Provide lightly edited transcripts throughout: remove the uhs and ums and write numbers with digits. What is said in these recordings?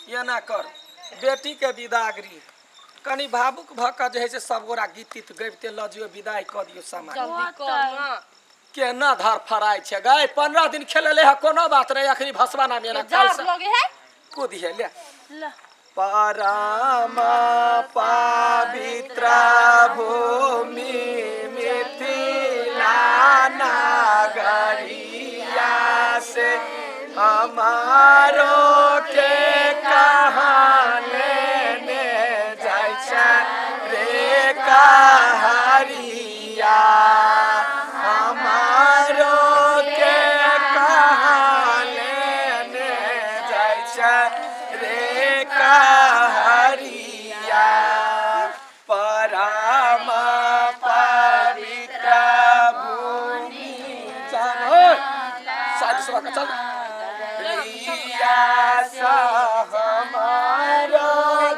ये ना कर बेटी के विदागरी कनी भावुक भक जे है से सब गोरा गीत तीत गबिते ल जियो विदाई क दियो समाज जल्दी कर ना केना धर फराय छे गए 15 दिन खेलले है कोनो बात नहीं अखनी भसवा ना मेरा कल से लोगे है कूदी है ले ल परम पवित्र भूमि मिथिला नगरिया से हमारो के कहाँ लेने जाय छे रे कहरिया हमारो के कहाँ लेने जाय छे रे कहरिया परम पवित्र भूमि चलो साधु सभा का चल हमारो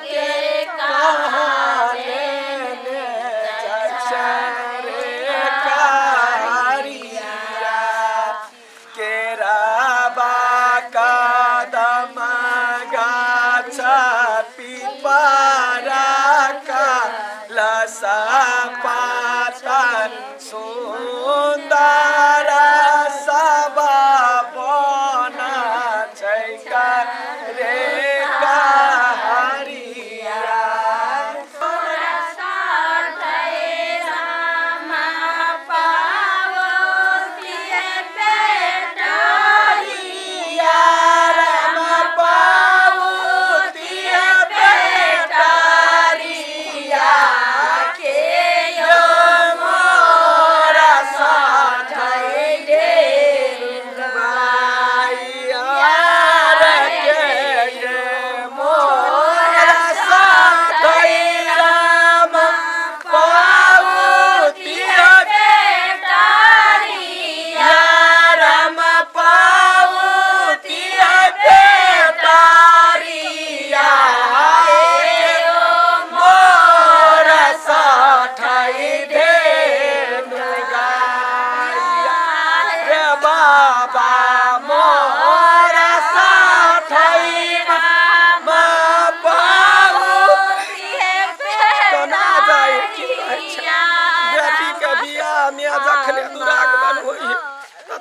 के कहाँ लेने जाय छे रे कहरिया केराबा कदम गाछ पिपरा का लसा पातन सुंदर सब बना छै रे कहरिया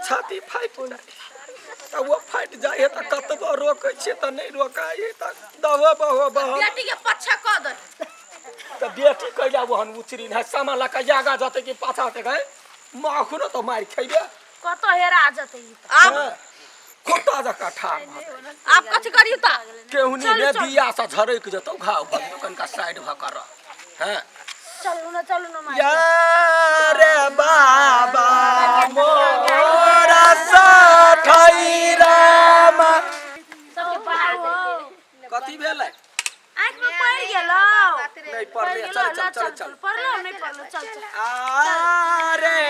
छाती फाइट जाए तो वो फाइट जाए तो कतबो रोके छे तो नहीं रोकाए तो दवा बहो बहो बेटी के पछा क दे तो बेटी कइला वहन उचरी न सामा लका जागा जते कि पाछा ते गए माखुनो तो मार खइबे कतो हेरा जते अब खोटा जका ठार आप कथि करियो त केहुनी ने दिया सा झरक जतो घाव भइयो कनका साइड भकर हैं चलो ना मार यार बाबा मोरा साथई राम कथि भेलै आंख में पड़ गेलो नहीं पड़ले चल पड़लो नहीं पड़लो चल अरे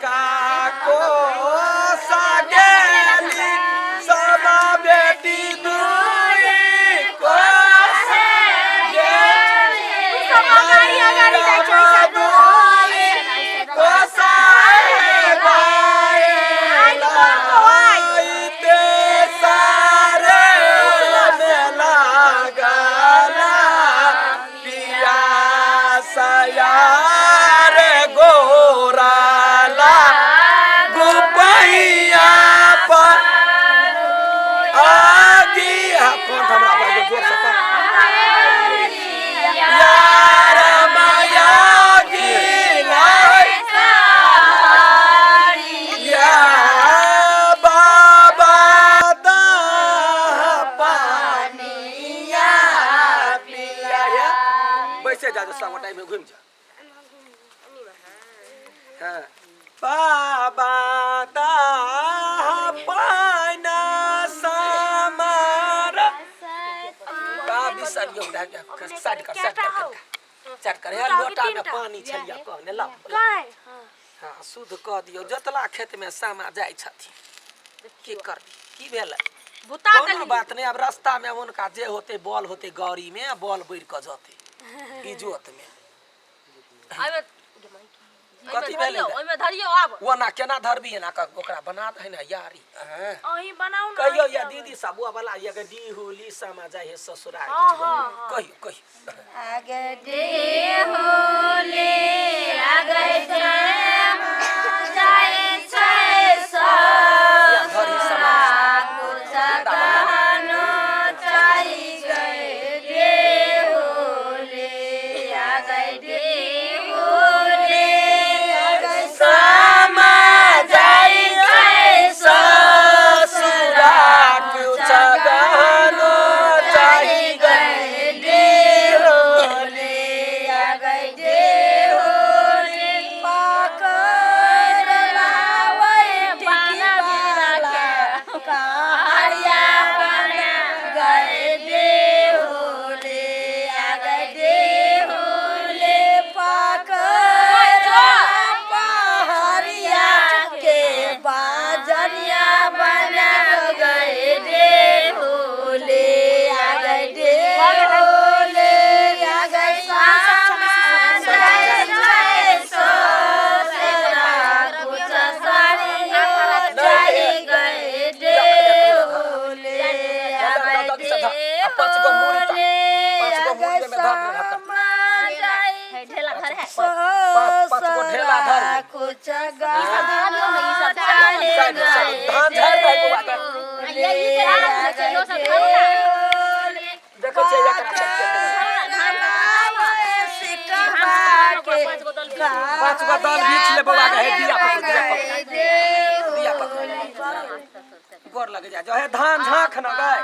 काको सागेली सब बेटी दुई को से गेली सब गाड़ी जाय छै को में घूम जा हाँ बाबा दा पाना समारा बाबी सरियो ढक साइड कर चट कर यार लोटा में पानी छलिया कहने ला हां शुद्ध क दियो जतला खेत में सामा जाय छथि की कर की भेलै बुता कोनो बात नहीं अब रास्ता में उनका जे होते बॉल होते गौरी में बॉल बैर क जते इजोत में अब कथी भेलै ओइमे धरियो आब वो ना केना धरबी है ना ओकरा बना दे ना यारी अहीं बनाऊ ना कहियो या दीदी सब वो वाला ये डी होली समा जाए है ससुराल कहियो कहियो आगे दे होले आगे समा जाए छै सा घर ही समा पांच गो दाल बीच ले बउआ के दिया पकड़ गोर लग जा जो है धान झांख न गए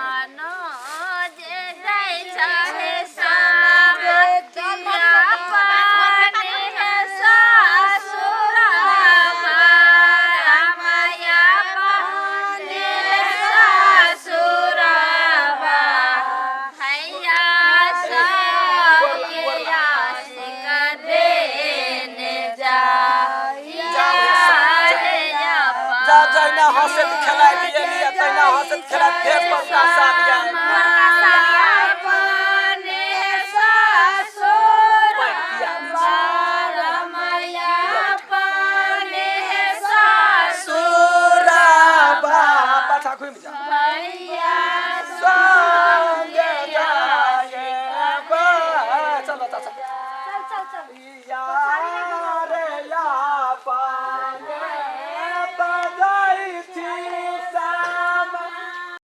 हंसत खेलाय दिए लिया तैना हंसत खेलाय फेर बड़का सालिया अपने ससुर रमैया अपने ससुर बा पाछा घुम जा